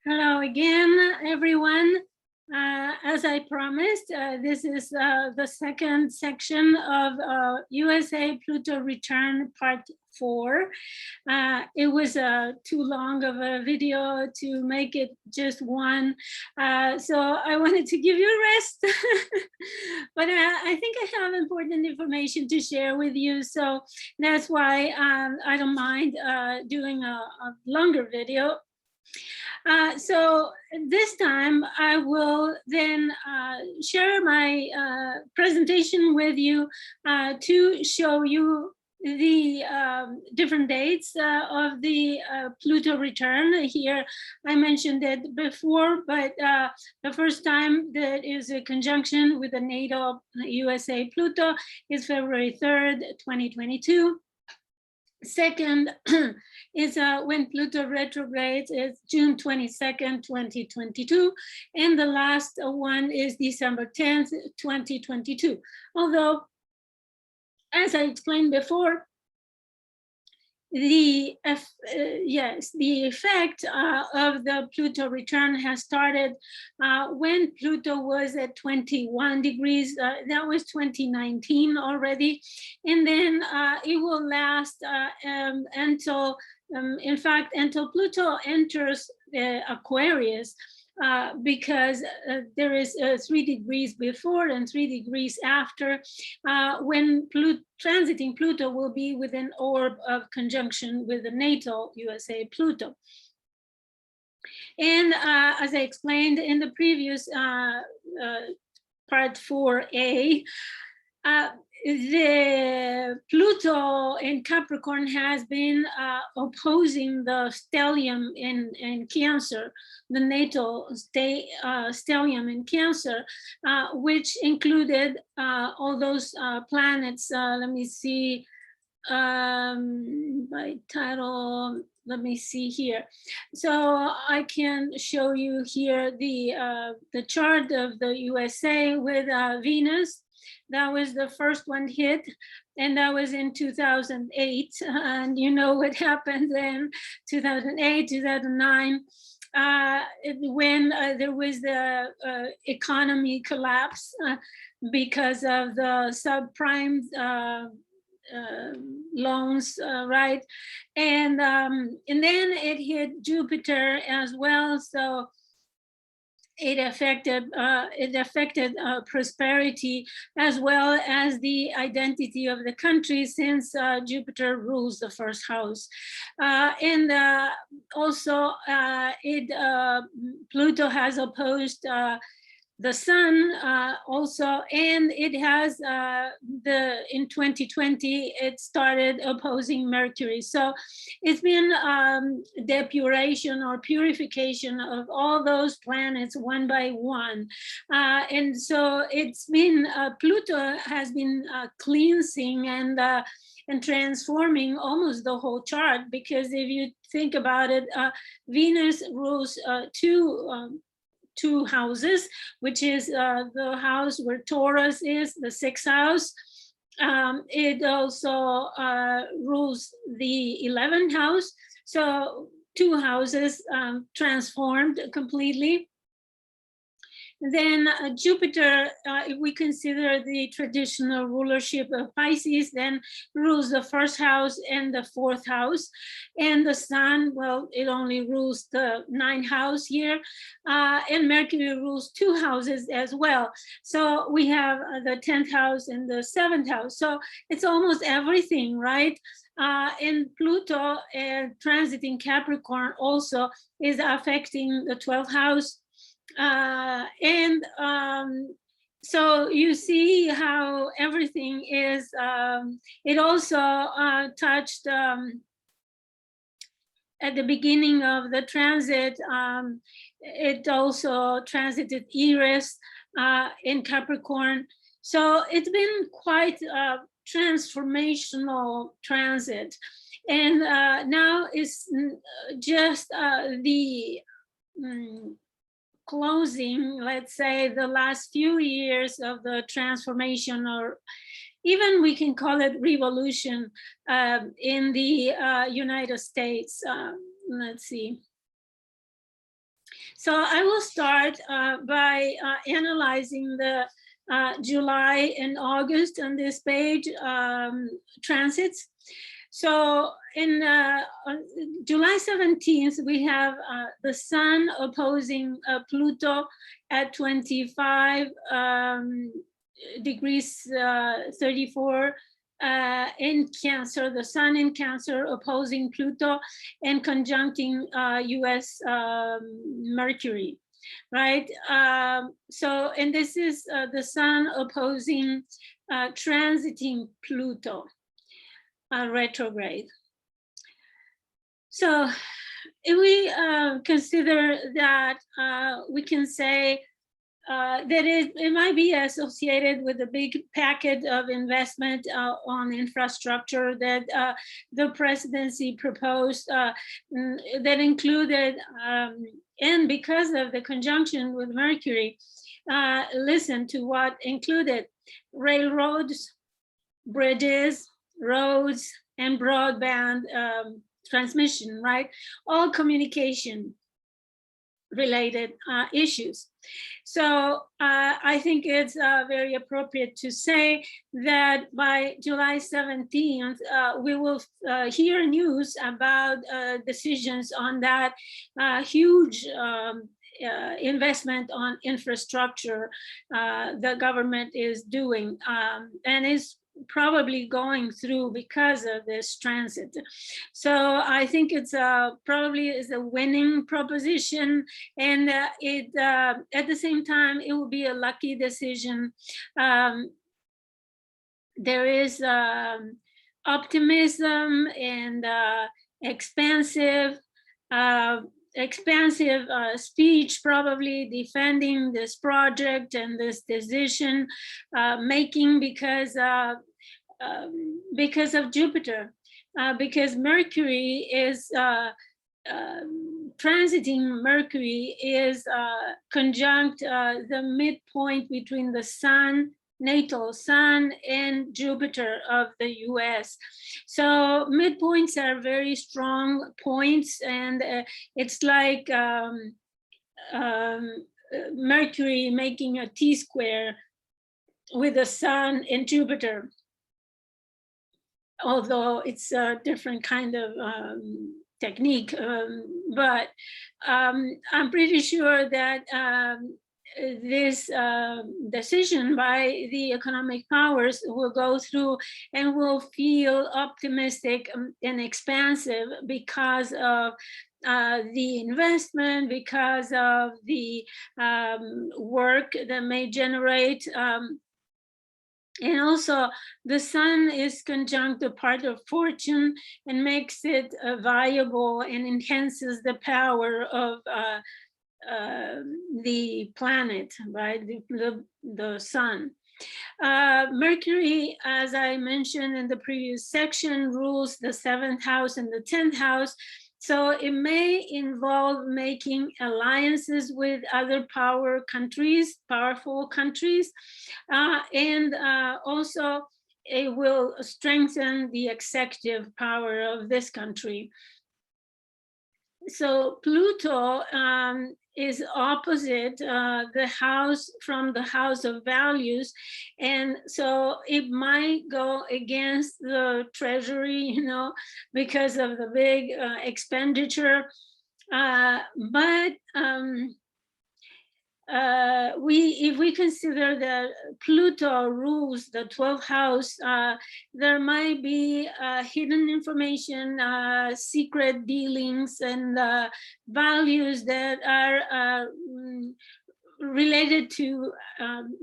Hello again, everyone. As I promised, this is the second section of USA Pluto Return Part 4. It was too long of a video to make it just one, so I wanted to give you a rest. But I think I have important information to share with you, so that's why I don't mind doing a longer video. So this time I will then share my presentation with you to show you the different dates of the Pluto return. Here I mentioned it before, but the first time that is a conjunction with the natal USA Pluto is February 3rd, 2022. Second is when Pluto retrogrades is June 22nd, 2022. And the last one is December 10th, 2022. Although, as I explained before, the effect of the Pluto return has started when Pluto was at 21 degrees. That was 2019 already. And then it will last until, in fact, until Pluto enters Aquarius. Because there is 3 degrees before and 3 degrees after when transiting Pluto will be with an orb of conjunction with the natal USA Pluto. And as I explained in the previous part 4a, the Pluto in Capricorn has been opposing the stellium in Cancer, the natal stellium in Cancer, which included all those planets. Let me see, by title, let me see here. So I can show you here the chart of the USA with Venus. That was the first one hit, and that was in 2008. And you know what happened then, 2008, 2009, when there was the economy collapse because of the subprime loans, right? And then it hit Jupiter as well. So it affected prosperity as well as the identity of the country, since Jupiter rules the first house. And also Pluto has opposed the sun also, and it has in 2020 it started opposing Mercury. So it's been depuration or purification of all those planets one by one, and so it's been Pluto has been cleansing and transforming almost the whole chart, because if you think about it, Venus rules two houses, which is the house where Taurus is, the 6th house. It also rules the 11th house. So 2 houses transformed completely. Then Jupiter, if we consider the traditional rulership of Pisces, then rules the 1st house and the 4th house. And the sun, well, it only rules the 9th house here. And Mercury rules 2 houses as well. So we have the 10th house and the 7th house. So it's almost everything, right? And Pluto transiting Capricorn also is affecting the 12th house. So you see how everything is, it also touched at the beginning of the transit, it also transited Eris in Capricorn. So it's been quite a transformational transit. And now it's just the closing, let's say, the last few years of the transformation, or even we can call it revolution in the United States. Let's see. So I will start by analyzing the July and August on this page transits. So in on July 17th, we have the Sun opposing Pluto at 25 degrees 34 in Cancer, the Sun in Cancer opposing Pluto and conjuncting US Mercury, right? So, and this is the Sun opposing transiting Pluto retrograde. So if we consider that, we can say that it might be associated with a big packet of investment on infrastructure that the presidency proposed that included, and because of the conjunction with Mercury, listen to what included: railroads, bridges, roads, and broadband transmission, right? All communication related issues. So I think it's very appropriate to say that by July 17th, we will hear news about decisions on that huge investment on infrastructure the government is doing and is probably going through because of this transit. So I think it's probably is a winning proposition, and it at the same time it will be a lucky decision. There is optimism and expansive speech probably defending this project and this decision making because of Jupiter, because Mercury is transiting Mercury is conjunct the midpoint between the Sun, natal Sun, and Jupiter of the US. So midpoints are very strong points, and it's like Mercury making a T-square with the Sun and Jupiter, although it's a different kind of technique, but I'm pretty sure that this decision by the economic powers will go through and will feel optimistic and expansive because of the investment, because of the work that may generate. And also the Sun is conjunct a part of fortune and makes it viable and enhances the power of the planet, right? The Sun. Mercury, as I mentioned in the previous section, rules the 7th house and the 10th house. So it may involve making alliances with other powerful countries, and also it will strengthen the executive power of this country. So Pluto is opposite the house from the house of values, and so it might go against the treasury, you know, because of the big expenditure, but if we consider that Pluto rules the 12th house, there might be hidden information, secret dealings, and values that are related to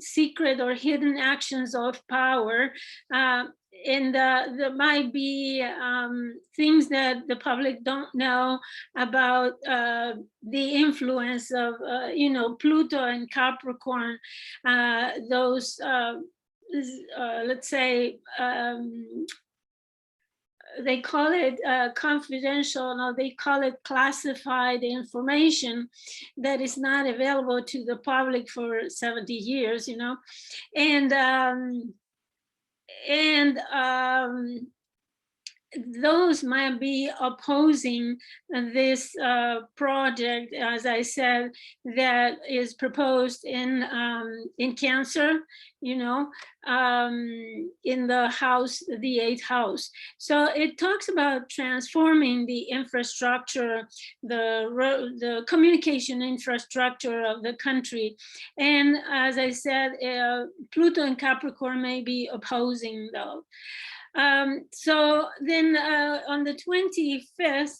secret or hidden actions of power. And there might be things that the public don't know about the influence of, you know, Pluto and Capricorn, those, let's say, they call it confidential, no, they call it classified information that is not available to the public for 70 years, you know, and those might be opposing this project, as I said, that is proposed in Cancer, you know, in the house, the 8th house. So it talks about transforming the infrastructure, the communication infrastructure of the country. And as I said, Pluto and Capricorn may be opposing though. So then on the 25th,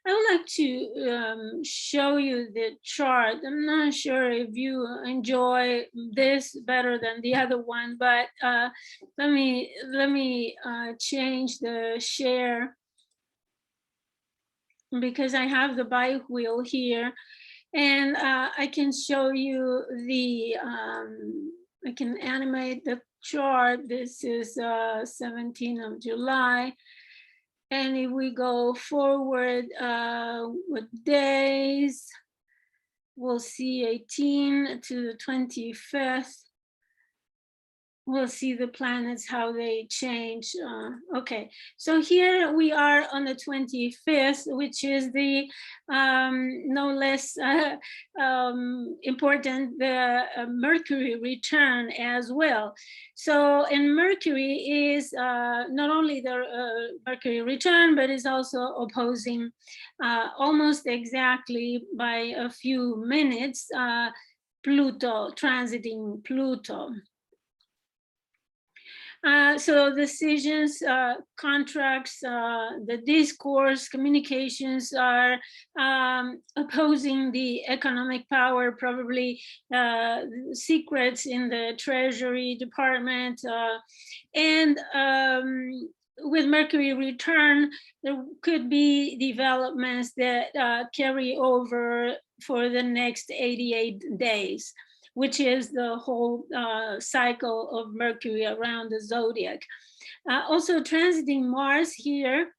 I would like to show you the chart. I'm not sure if you enjoy this better than the other one, but let me change the share because I have the bike wheel here, and I can show you the, I can animate the chart. This is 17th of July. And if we go forward with days, we'll see 18 to the 25th. We'll see the planets, how they change. Okay, so here we are on the 25th, which is the no less important, the Mercury return as well. So, and Mercury is not only the Mercury return, but is also opposing almost exactly by a few minutes Pluto, transiting Pluto. So decisions, contracts, the discourse, communications are opposing the economic power, probably secrets in the Treasury Department. And with Mercury return, there could be developments that carry over for the next 88 days. Which is the whole cycle of Mercury around the zodiac. Also transiting Mars here,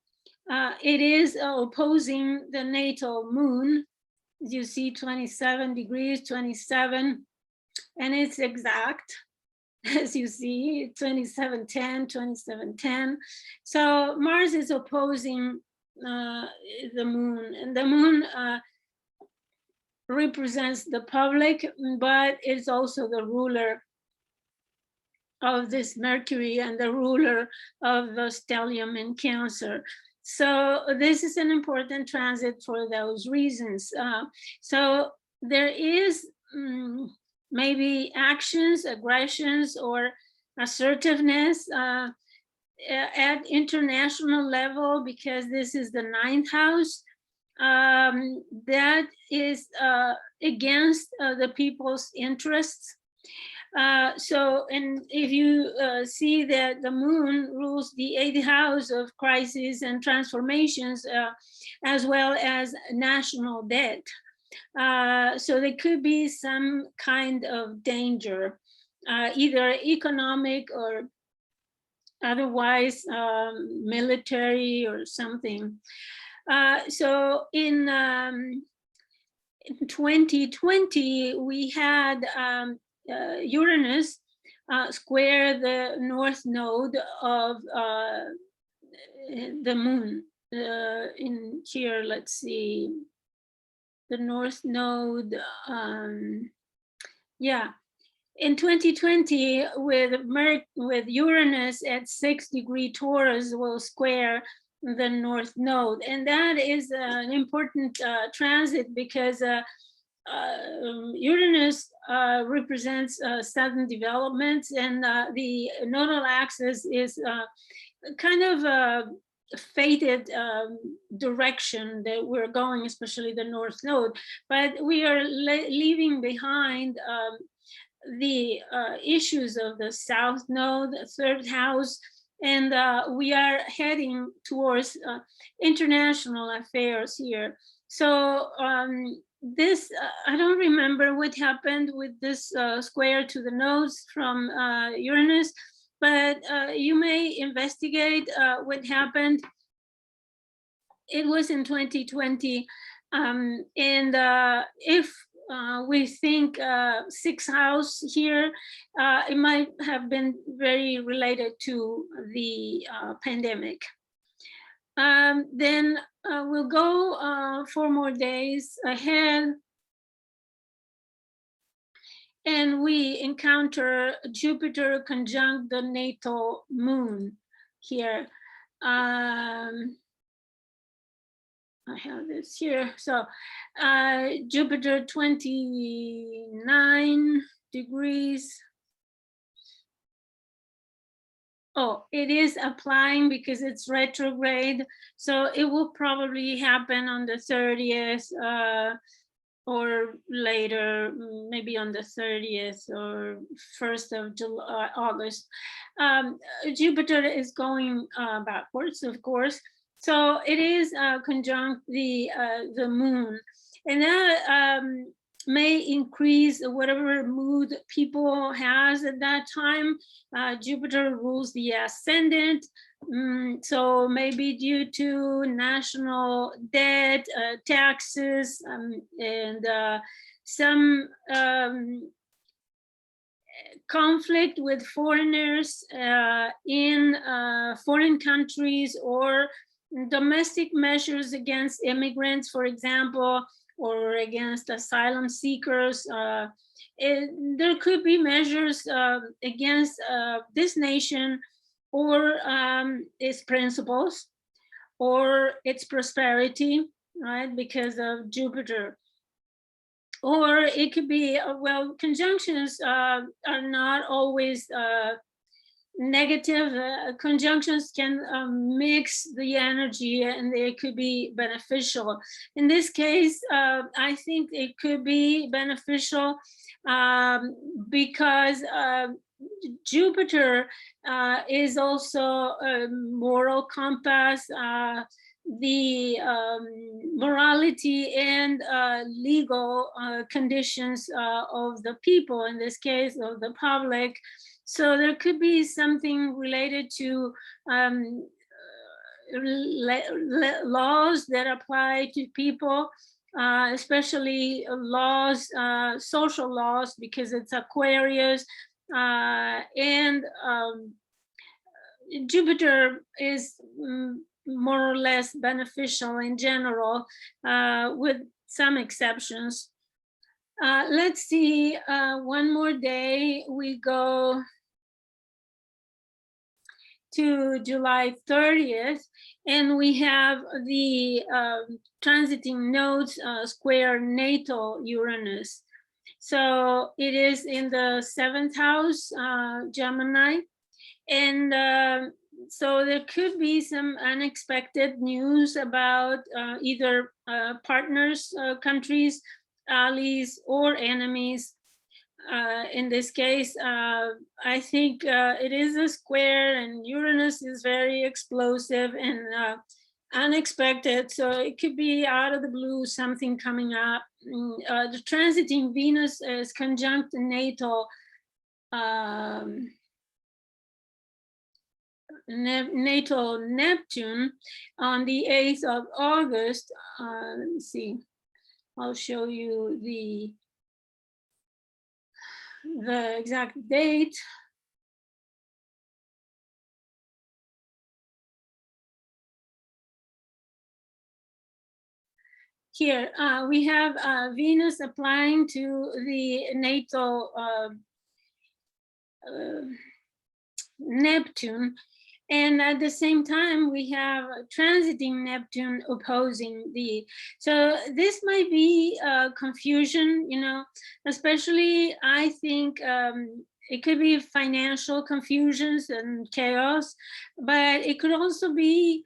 it is opposing the natal moon. You see 27 degrees, 27, and it's exact, as you see, 2710, 2710. So Mars is opposing the moon, and the moon represents the public, but it's also the ruler of this Mercury and the ruler of the stellium in Cancer. So this is an important transit for those reasons. So there is maybe actions, aggressions, or assertiveness at international level, because this is the 9th house. That is against the people's interests. So, and if you see that the moon rules the 8th house of crisis and transformations, as well as national debt. So there could be some kind of danger, either economic or otherwise military or something. So in 2020, we had Uranus square the north node of the moon. In here, let's see, the north node, yeah. In 2020, with Uranus at 6 degree Taurus will square the north node, and that is an important transit because Uranus represents sudden developments, and the nodal axis is kind of a fated direction that we're going, especially the north node. But we are leaving behind the issues of the south node, the 3rd house, and we are heading towards international affairs here. So this, I don't remember what happened with this square to the nodes from Uranus, but you may investigate what happened. It was in 2020, and if we think 6th house here, it might have been very related to the pandemic. Then we'll go 4 more days ahead, and we encounter Jupiter conjunct the natal moon here. I have this here. So Jupiter 29 degrees. Oh, it is applying because it's retrograde. So it will probably happen on the 30th or later, maybe on the 30th or 1st of July, August. Jupiter is going backwards, of course. So it is conjunct the moon, and that may increase whatever mood people has at that time. Jupiter rules the ascendant, so maybe due to national debt, taxes, and some conflict with foreigners in foreign countries, or domestic measures against immigrants, for example, or against asylum seekers. There could be measures against this nation or its principles or its prosperity, right, because of Jupiter. Or it could be, well, conjunctions are not always negative. Conjunctions can mix the energy, and they could be beneficial. In this case, I think it could be beneficial because Jupiter is also a moral compass, the morality and legal conditions of the people, in this case of the public. So there could be something related to laws that apply to people, especially laws, social laws, because it's Aquarius, and Jupiter is more or less beneficial in general, with some exceptions. Let's see, one more day, we go to July 30th, and we have the transiting nodes square natal Uranus. So it is in the 7th house, Gemini, and so there could be some unexpected news about either partners, countries, allies, or enemies. In this case, I think it is a square, and Uranus is very explosive and unexpected. So it could be out of the blue, something coming up. The transiting Venus is conjunct natal natal Neptune on the 8th of August. Let me see. I'll show you the exact date. Here we have Venus applying to the natal Neptune, and at the same time we have transiting Neptune opposing the. So this might be confusion, you know, especially I think it could be financial confusions and chaos, but it could also be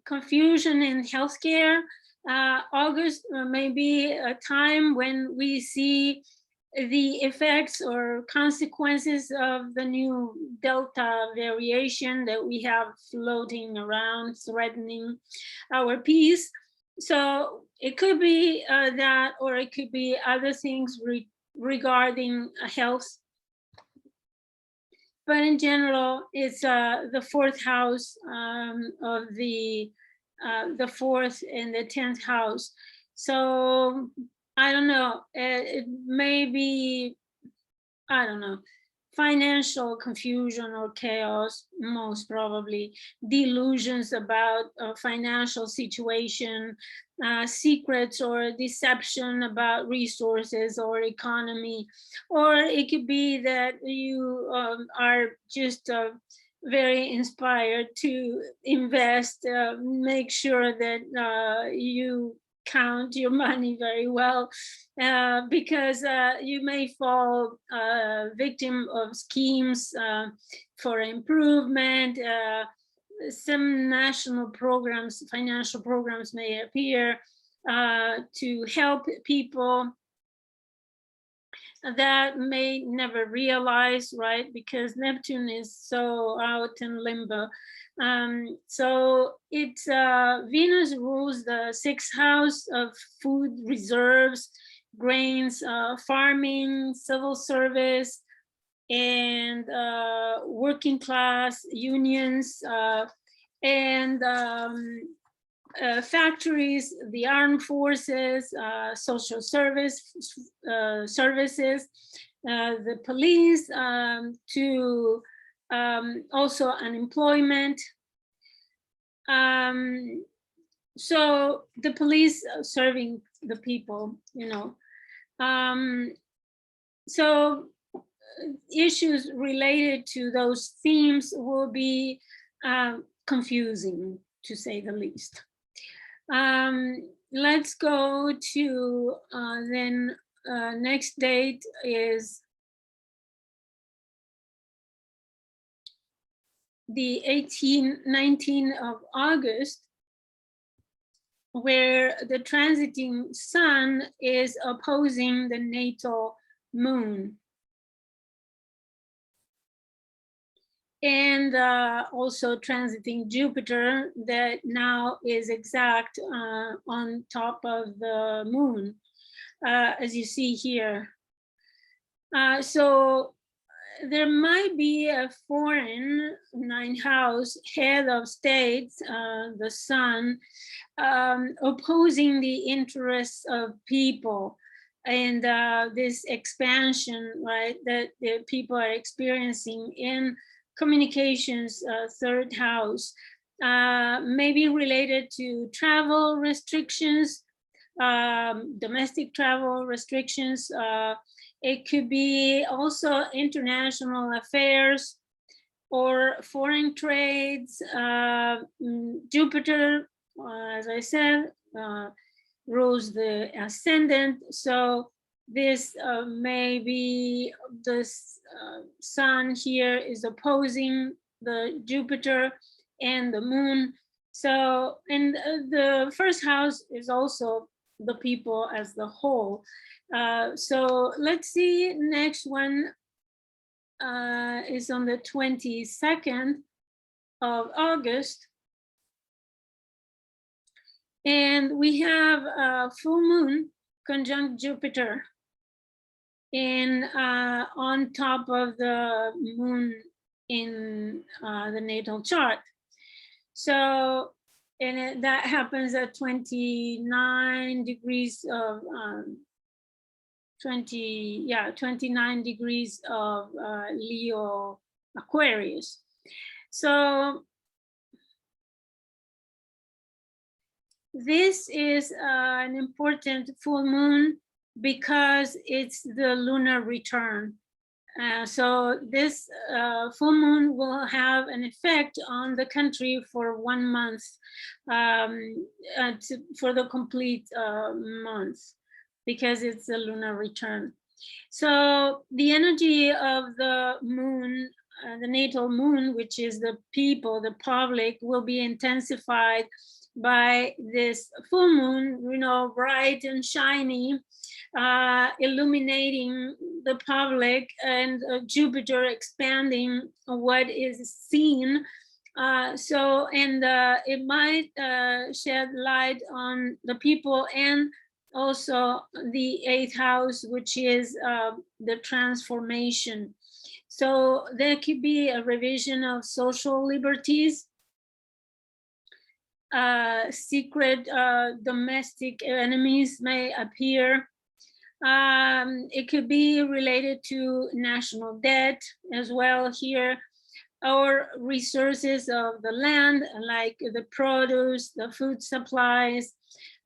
confusion in healthcare. August may be a time when we see the effects or consequences of the new Delta variation that we have floating around, threatening our peace. So it could be that, or it could be other things regarding health. But in general, it's the 4th house of the 4th and the 10th house. So I don't know, it may be, I don't know, financial confusion or chaos, most probably, delusions about a financial situation, secrets or deception about resources or economy, or it could be that you are just very inspired to invest, make sure that you count your money very well, because you may fall victim of schemes for improvement. Some national programs, financial programs may appear to help people that may never realize, right? Because Neptune is so out in limbo. So it's Venus rules the 6th house of food reserves, grains, farming, civil service, and working class unions, and factories, the armed forces, social services, the police, to also unemployment. So the police serving the people, you know. So issues related to those themes will be confusing, to say the least. Let's go to then next date is the 19 of August, where the transiting sun is opposing the natal moon. And also transiting Jupiter, that now is exact on top of the moon, as you see here. So there might be a foreign 9th house head of state, the sun, opposing the interests of people, and this expansion, right, that the people are experiencing in communications, 3rd house, may be related to travel restrictions, domestic travel restrictions. It could be also international affairs or foreign trades. Jupiter, as I said, rules the ascendant. So this may be the sun here is opposing the Jupiter and the moon. So, and the 1st house is also the people as the whole. So let's see, next one is on the 22nd of August. And we have a full moon conjunct Jupiter in on top of the moon in the natal chart. So, and that happens at 29 degrees of 29 degrees of Leo Aquarius. So this is an important full moon because it's the lunar return. So this full moon will have an effect on the country for 1 month, for the complete month, because it's a lunar return. So the energy of the moon, the natal moon, which is the people, the public, will be intensified by this full moon, you know, bright and shiny, illuminating the public, and Jupiter expanding what is seen. So, and it might shed light on the people, and also the 8th house, which is the transformation. So there could be a revision of social liberties, secret domestic enemies may appear, It could be related to national debt as well here, or resources of the land, like the produce, the food supplies,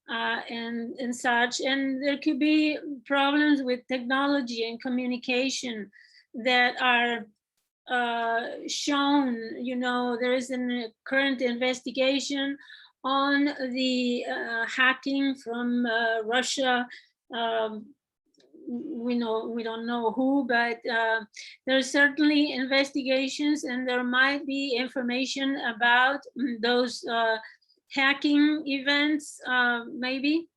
and such. And there could be problems with technology and communication that are shown. You know, there is a current investigation on the hacking from Russia. We don't know who, but there's certainly investigations, and there might be information about those hacking events, maybe,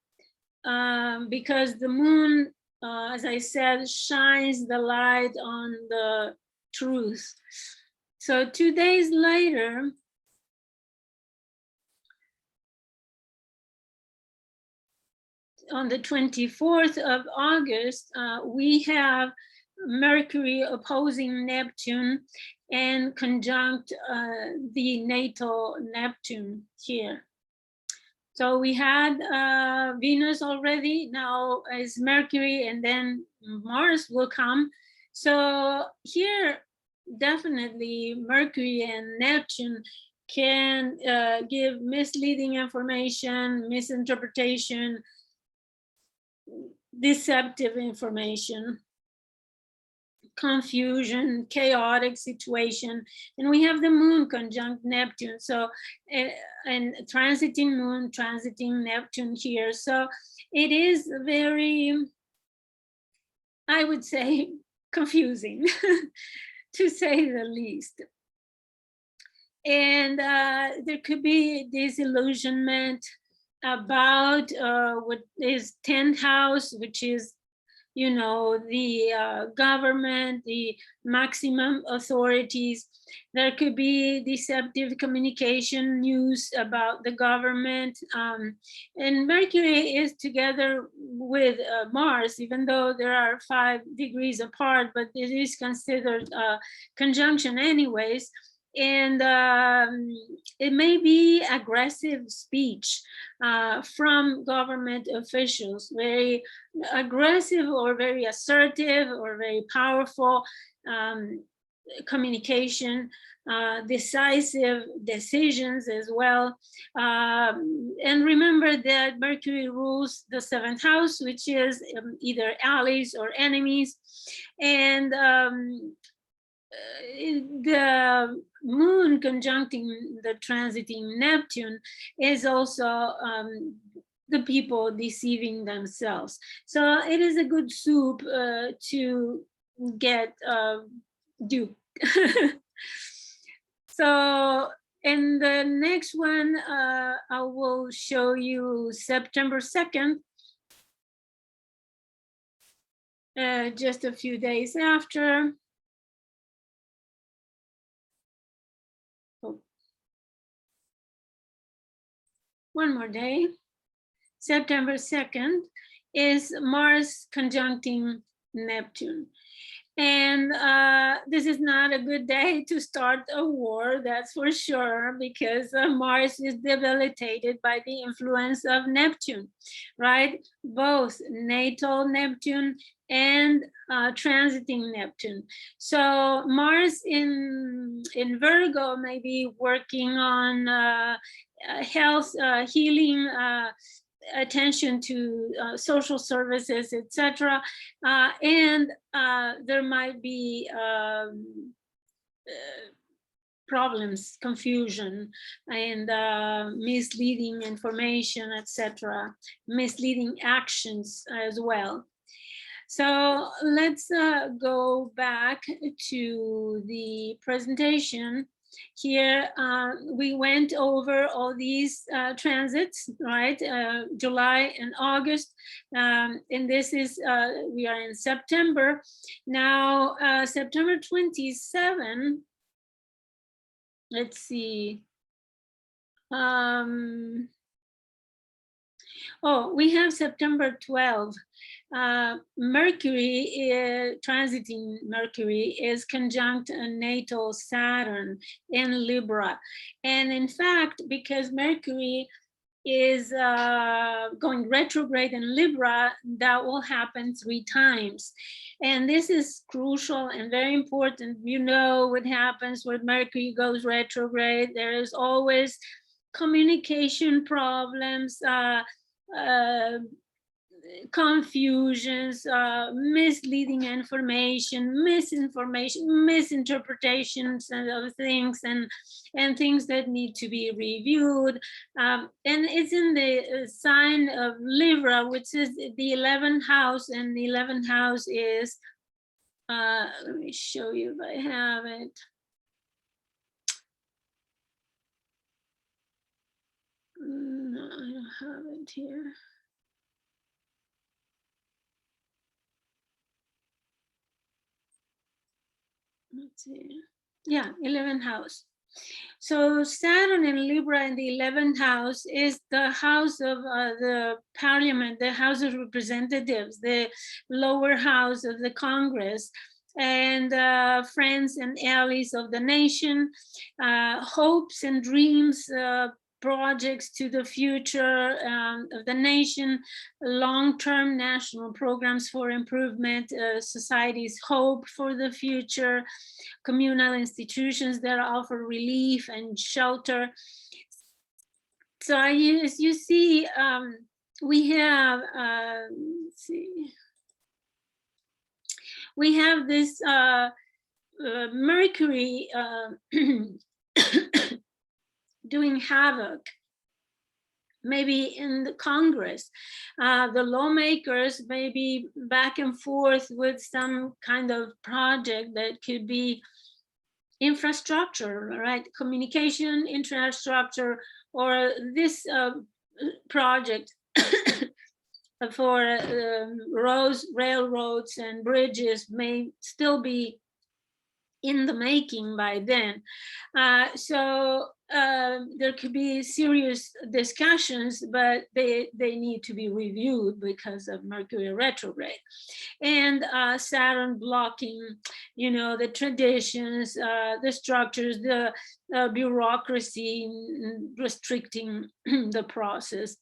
because the moon, as I said, shines the light on the truth. So 2 days later, on the 24th of August, we have Mercury opposing Neptune and conjunct the natal Neptune here. So we had Venus already, now is Mercury, and then Mars will come. So here, definitely Mercury and Neptune can give misleading information, misinterpretation, deceptive information, confusion, chaotic situation. And we have the moon conjunct Neptune. So, and transiting moon, transiting Neptune here. So it is very, I would say, confusing, to say the least. And there could be disillusionment about what is 10th house, which is, you know, the government, the maximum authorities. There could be deceptive communication, news about the government. And Mercury is together with Mars, even though there are 5 degrees apart, but it is considered a conjunction anyways. And it may be aggressive speech from government officials, very aggressive or very assertive or very powerful communication, decisive decisions as well. And remember that Mercury rules the 7th house, which is either allies or enemies. And the moon conjuncting the transiting Neptune is also the people deceiving themselves. So it is a good soup to get duped. So in the next one, I will show you September 2nd, just a few days after. One more day. September 2nd is Mars conjuncting Neptune. And this is not a good day to start a war, that's for sure, because Mars is debilitated by the influence of Neptune, right? Both natal Neptune and transiting Neptune. So Mars in Virgo may be working on health, healing, attention to social services, etc. And there might be problems, confusion, and misleading information, etc. Misleading actions as well. So let's go back to the presentation. Here, we went over all these transits, right? July and August. And this is, we are in September. Now, September 27, let's see. Oh, we have September 12. Mercury, transiting Mercury, is conjunct a natal Saturn in Libra. And in fact, because Mercury is going retrograde in Libra, that will happen 3 times. And this is crucial and very important. You know what happens when Mercury goes retrograde. There is always communication problems, confusions, misleading information, misinformation, misinterpretations of things, and things that need to be reviewed. And it's in the sign of Libra, which is the 11th house, and the 11th house is, let me show you if I have it. No, I don't have it here. Let's see. Yeah, 11th house. So Saturn in Libra in the 11th house is the house of the parliament, the house of representatives, the lower house of the Congress, and friends and allies of the nation, hopes and dreams, projects to the future of the nation, long-term national programs for improvement, society's hope for the future, communal institutions that offer relief and shelter. So as you see, we have, let's see, we have this Mercury doing havoc, maybe in the Congress. The lawmakers may be back and forth with some kind of project that could be infrastructure, right? Communication, infrastructure, or this project for roads, railroads, and bridges may still be in the making by then. So there could be serious discussions, but they need to be reviewed because of Mercury retrograde. And Saturn blocking, you know, the traditions, the structures, the bureaucracy, restricting the process.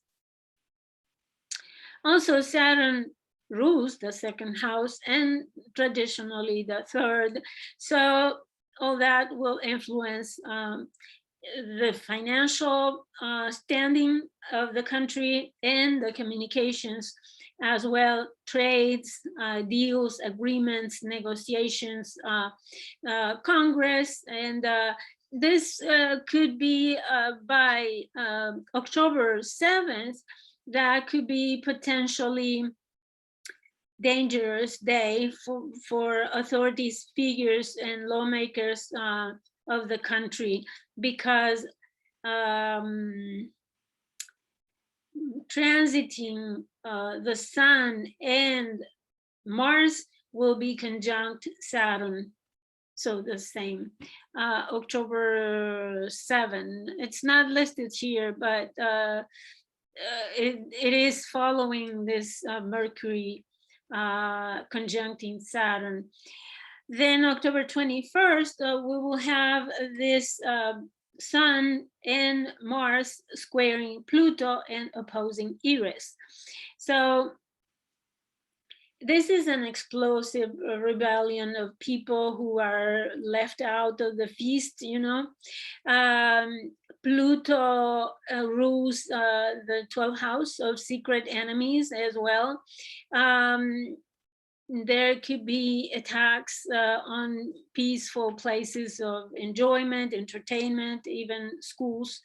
Also, Saturn rules the 2nd house and traditionally the 3rd. So all that will influence the financial standing of the country and the communications as well, trades, deals, agreements, negotiations, Congress, and this could be by October 7th, that could be potentially dangerous day for authorities, figures, and lawmakers of the country, because transiting the Sun and Mars will be conjunct Saturn. So the same, October 7. It's not listed here, but it is following this Mercury conjuncting Saturn. Then October 21st, we will have this Sun and Mars squaring Pluto and opposing Eris. So this is an explosive rebellion of people who are left out of the feast, you know. Pluto rules the 12th house of secret enemies as well. There could be attacks on peaceful places of enjoyment, entertainment, even schools.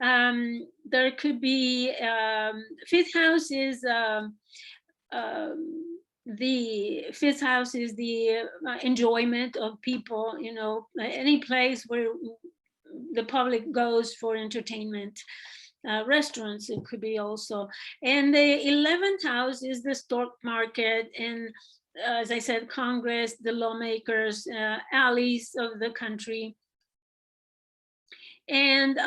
There could be, 5th house is, the 5th house is the enjoyment of people, you know, any place where the public goes for entertainment. Restaurants, it could be also. And the 11th house is the stock market, and as I said, Congress, the lawmakers, allies of the country. And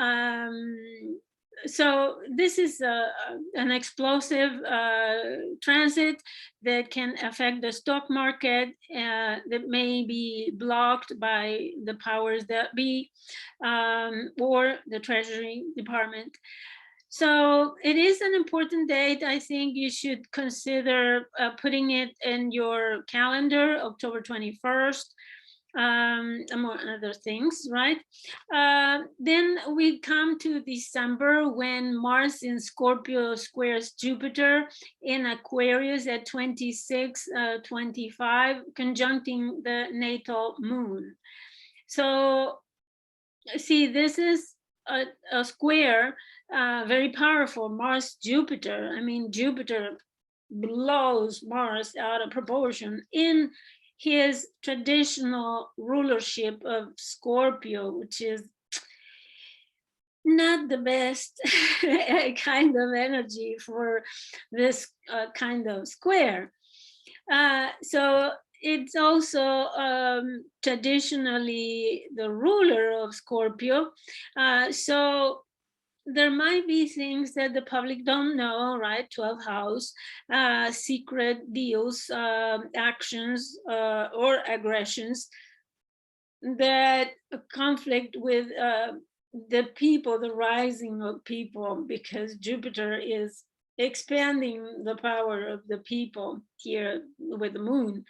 so this is an explosive transit that can affect the stock market, that may be blocked by the powers that be, or the Treasury Department. So it is an important date. I think you should consider putting it in your calendar, October 21st, among other things, right? Then we come to December, when Mars in Scorpio squares Jupiter in Aquarius at 26:25, conjuncting the natal moon. So see, this is a square, very powerful, Mars-Jupiter. I mean, Jupiter blows Mars out of proportion in his traditional rulership of Scorpio, which is not the best kind of energy for this kind of square. So it's also traditionally the ruler of Scorpio. So there might be things that the public don't know, right? 12th house, secret deals, actions, or aggressions that conflict with the people, the rising of people, because Jupiter is expanding the power of the people here with the moon.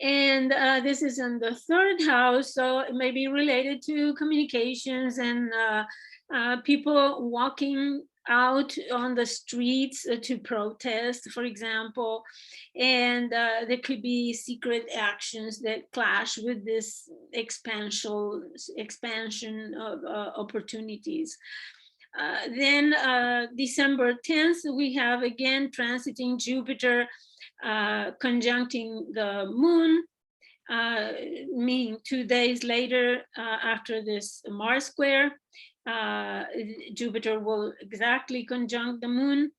And this is in the 3rd house, so it may be related to communications and people walking out on the streets to protest, for example. And there could be secret actions that clash with this expansion of opportunities. Then December 10th, we have again transiting Jupiter, conjuncting the moon, meaning 2 days later after this Mars square, Jupiter will exactly conjunct the moon.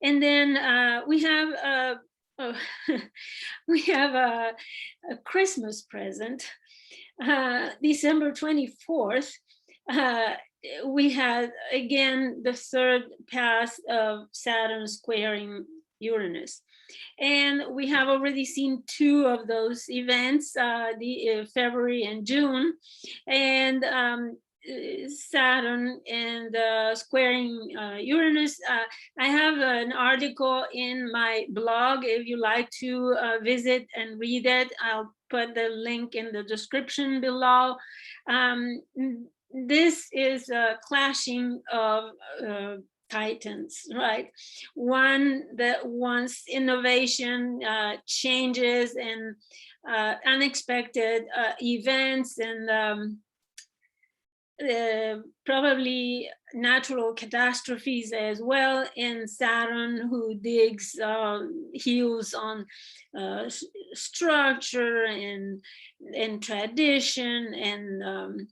And then we have we have a Christmas present. December 24th, we had again the 3rd pass of Saturn squaring Uranus. And we have already seen 2 of those events, February and June. And Saturn and squaring Uranus. I have an article in my blog. If you like to visit and read it, I'll put the link in the description below. This is a clashing of titans, right? One that wants innovation, changes, and unexpected events, and probably natural catastrophes as well. And Saturn, who digs heels on structure and tradition and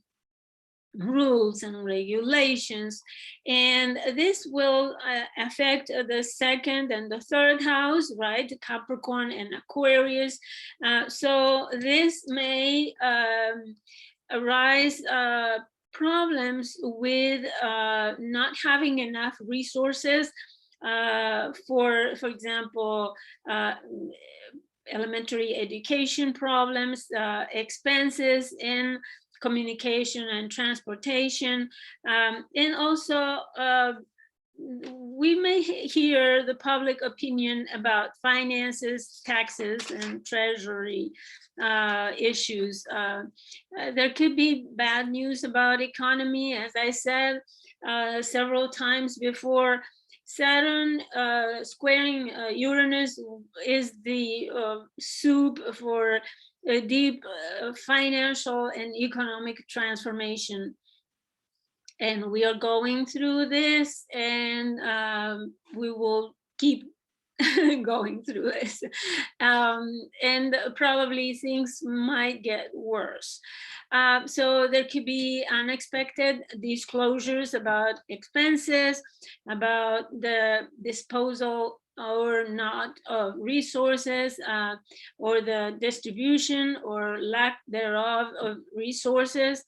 rules and regulations. And this will affect the 2nd and the 3rd house, right? Capricorn and Aquarius. So this may arise problems with not having enough resources for example, elementary education problems, expenses in communication and transportation, and also we may hear the public opinion about finances, taxes, and treasury issues. There could be bad news about economy, as I said several times before. Saturn squaring Uranus is the soup for a deep financial and economic transformation. And we are going through this, and we will keep going through this. And probably things might get worse. So there could be unexpected disclosures about expenses, about the disposal or not of resources, or the distribution or lack thereof of resources,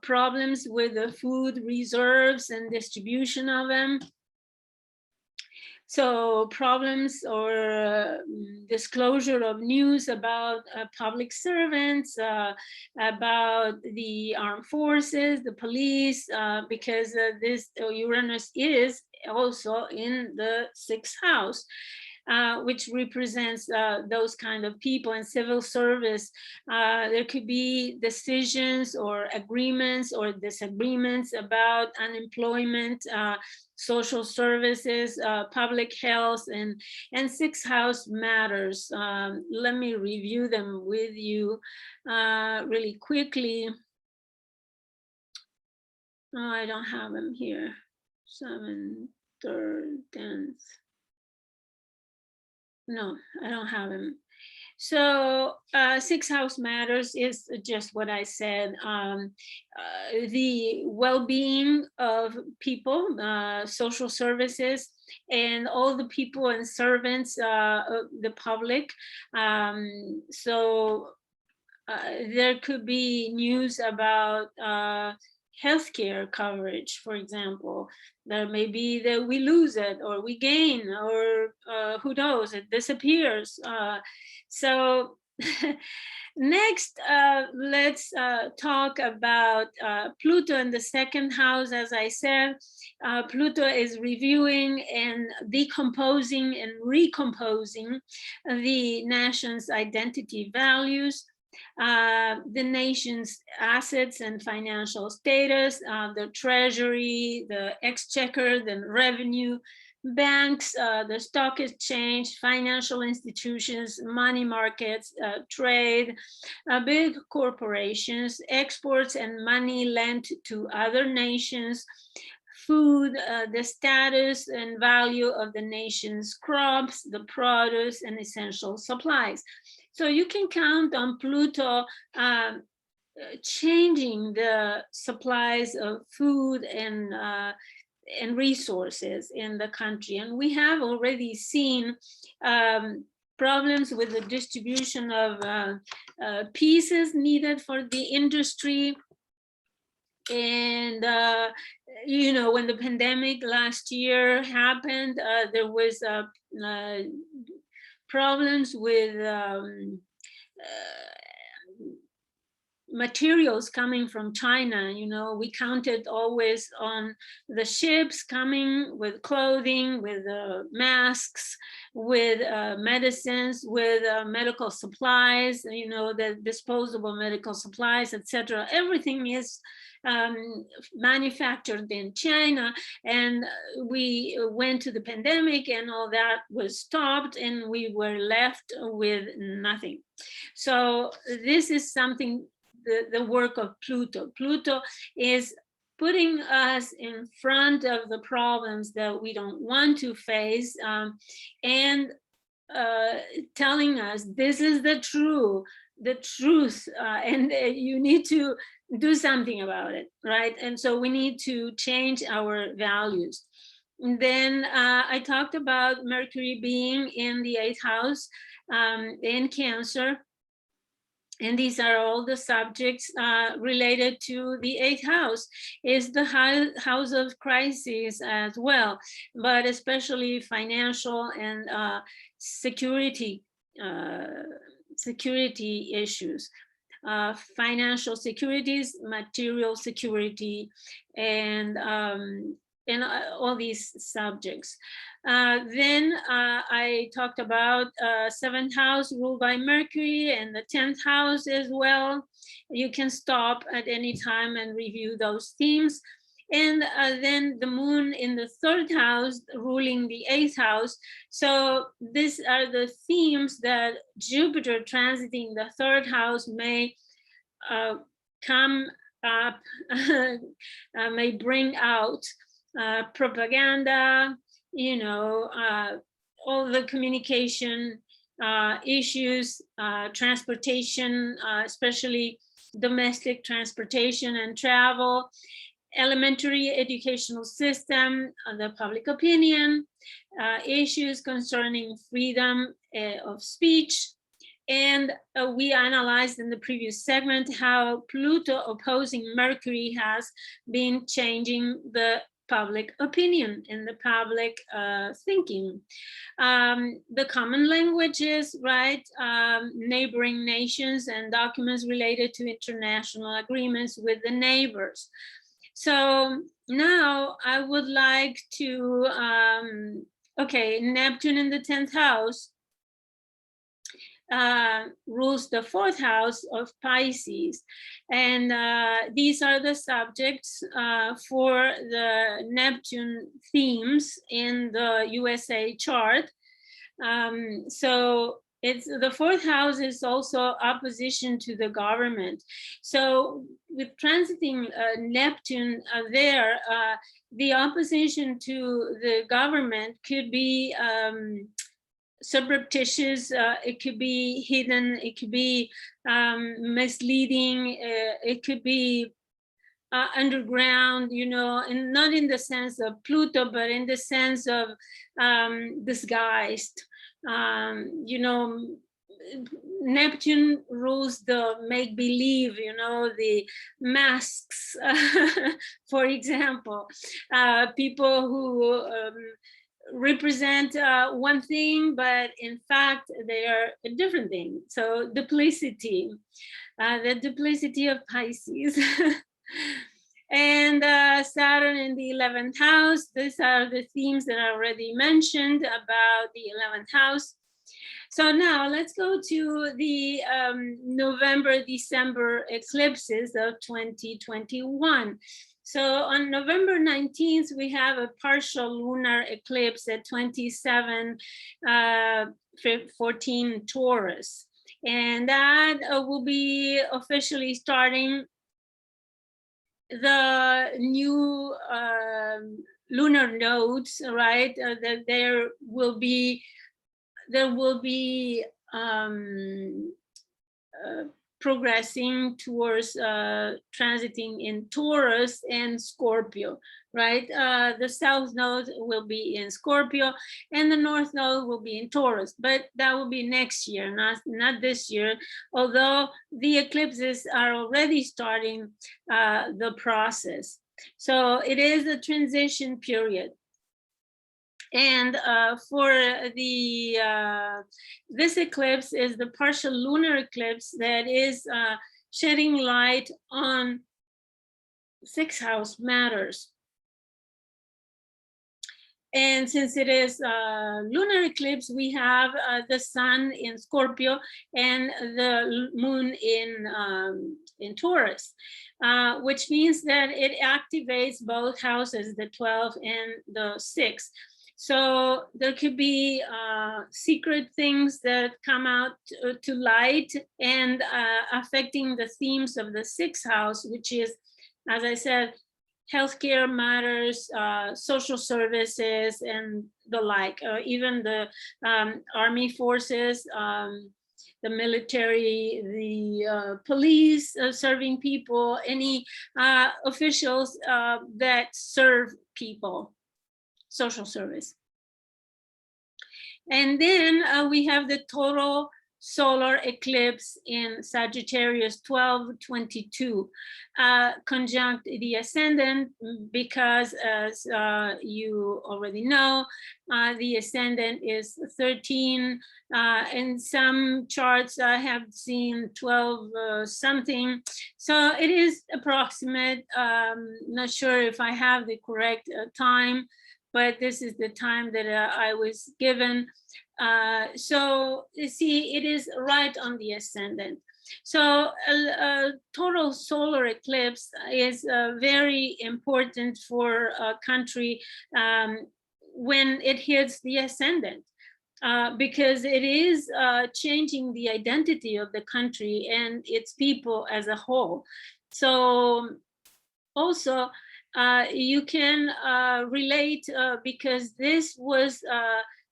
problems with the food reserves and distribution of them. So problems or disclosure of news about public servants, about the armed forces, the police, because this Uranus is also in the 6th house. Which represents those kind of people in civil service. There could be decisions or agreements or disagreements about unemployment, social services, public health, and 6th house matters. Let me review them with you really quickly. Oh, I don't have them here. 7th, 3rd, 10th. No, I don't have him. So 6th house matters is just what I said. The well-being of people, social services, and all the people and servants of the public. So there could be news about healthcare coverage, for example. There may be that we lose it or we gain, or who knows, it disappears. So next, let's talk about Pluto in the 2nd house. As I said, Pluto is reviewing and decomposing and recomposing the nation's identity values, the nation's assets and financial status, the treasury, the exchequer, the revenue, banks, the stock exchange, financial institutions, money markets, trade, big corporations, exports and money lent to other nations, food, the status and value of the nation's crops, the produce and essential supplies. So you can count on Pluto changing the supplies of food and resources in the country. And we have already seen problems with the distribution of pieces needed for the industry. And, you know, when the pandemic last year happened, there was problems with materials coming from China. You know, we counted always on the ships coming with clothing, with masks, with medicines, with medical supplies, you know, the disposable medical supplies, etc. Everything is manufactured in China, and we went to the pandemic and all that was stopped and we were left with nothing. So this is something, the work of Pluto. Pluto is putting us in front of the problems that we don't want to face, and telling us this is the truth, and you need to do something about it, right? And so we need to change our values. And then I talked about Mercury being in the 8th house in Cancer. And these are all the subjects related to the 8th house. Is the house of crises as well, but especially financial and security issues. Financial securities, material security, and all these subjects. Then I talked about 7th house ruled by Mercury and the 10th house as well. You can stop at any time and review those themes. And then the moon in the 3rd house ruling the 8th house. So these are the themes that Jupiter transiting the 3rd house may come up, may bring out. Propaganda, you know, all the communication issues, transportation, especially domestic transportation and travel, elementary educational system, the public opinion, issues concerning freedom of speech. And we analyzed in the previous segment how Pluto opposing Mercury has been changing the public opinion, in the public thinking. The common languages, right? Neighboring nations and documents related to international agreements with the neighbors. So now I would like to, okay, Neptune in the 10th house rules the 4th house of Pisces. And these are the subjects for the Neptune themes in the USA chart. So it's the 4th house is also opposition to the government. So with transiting Neptune there, the opposition to the government could be surreptitious, it could be hidden, it could be misleading, it could be underground, you know, and not in the sense of Pluto, but in the sense of disguised. You know, Neptune rules the make-believe, you know, the masks, for example, people who represent one thing, but in fact they are a different thing. So duplicity, the duplicity of Pisces. And Saturn in the 11th house. These are the themes that I already mentioned about the 11th house. So now let's go to the November-December eclipses of 2021. So on November 19th, we have a partial lunar eclipse at 27:14 Taurus. And that will be officially starting the new lunar nodes, right? That there will be progressing towards transiting in Taurus and Scorpio, right? The south node will be in Scorpio and the north node will be in Taurus, but that will be next year, not this year, although the eclipses are already starting the process. So it is a transition period. And for the this eclipse is the partial lunar eclipse that is shedding light on 6th house matters. And since it is lunar eclipse, we have the sun in Scorpio and the moon in Taurus, which means that it activates both houses, the 12th and the 6th. So there could be secret things that come out to light and affecting the themes of the 6th house, which is, as I said, healthcare matters, social services, and the like, even the army forces, the military, the police serving people, any officials that serve people. Social service. And then we have the total solar eclipse in Sagittarius 12/22, conjunct the ascendant, because as you already know, the ascendant is 13. In some charts I have seen 12 something. So it is approximate. Not sure if I have the correct time, but this is the time that I was given. So you see, it is right on the ascendant. So a total solar eclipse is very important for a country when it hits the ascendant, because it is changing the identity of the country and its people as a whole. So also, you can relate because this was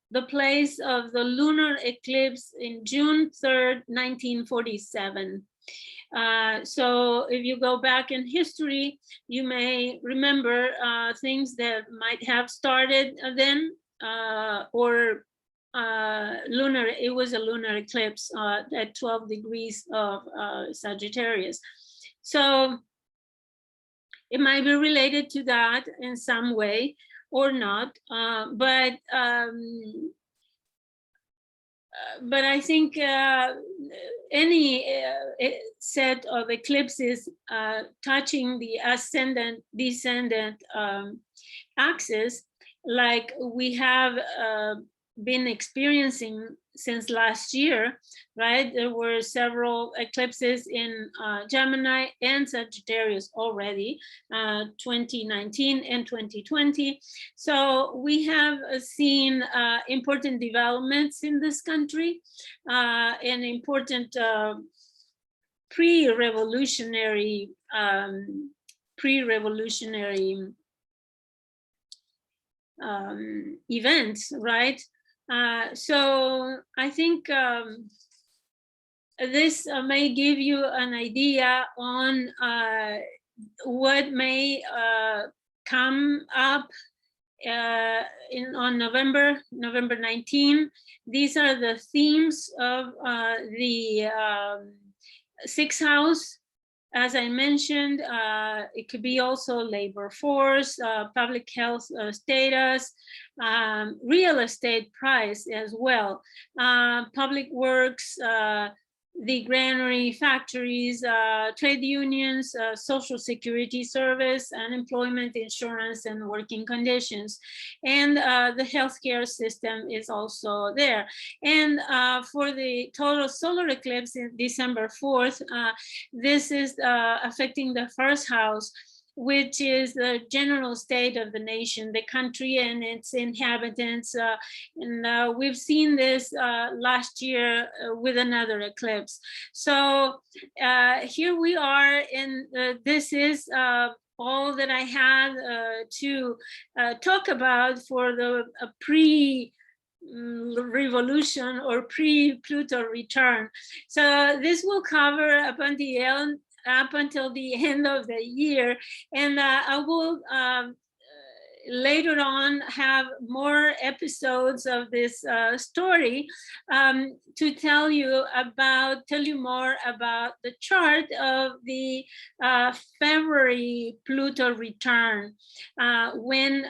the place of the lunar eclipse in June 3rd, 1947. So if you go back in history, you may remember things that might have started then, or lunar, it was a lunar eclipse at 12 degrees of Sagittarius. So it might be related to that in some way or not, but I think any set of eclipses touching the ascendant descendant axis, like we have been experiencing since last year, right? There were several eclipses in Gemini and Sagittarius already, 2019 and 2020. So we have seen important developments in this country, and important pre-revolutionary events, right? So I think this may give you an idea on what may come up on November 19. These are the themes of the 6th house. As I mentioned, it could be also labor force, public health status, real estate price as well, public works, the granary factories, trade unions, social security service, unemployment insurance, and working conditions. And the healthcare system is also there. And for the total solar eclipse in December 4th, this is affecting the 1st house, which is the general state of the nation, the country and its inhabitants. And we've seen this last year with another eclipse. So here we are, and this is all that I had to talk about for the pre-revolution or pre-Pluto return. So this will cover up until the end of the year, and I will later on have more episodes of this story to tell you more about the chart of the February Pluto return, when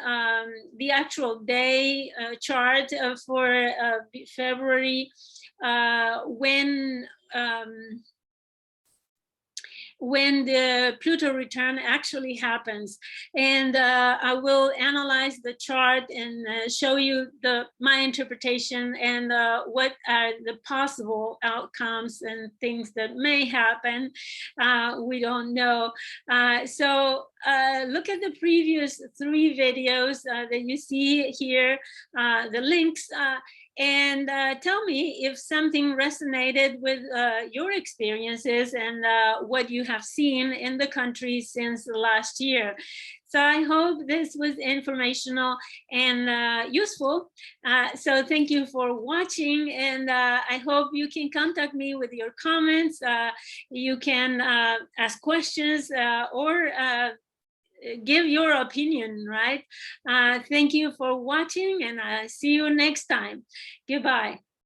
the actual day chart for February, when the Pluto return actually happens. And I will analyze the chart and show you my interpretation and what are the possible outcomes and things that may happen. We don't know. So look at the previous 3 videos that you see here, the links, and tell me if something resonated with your experiences and what you have seen in the country since last year. So I hope this was informational and useful. So thank you for watching, and I hope you can contact me with your comments. You can ask questions or give your opinion, right? Thank you for watching, and I'll see you next time. Goodbye.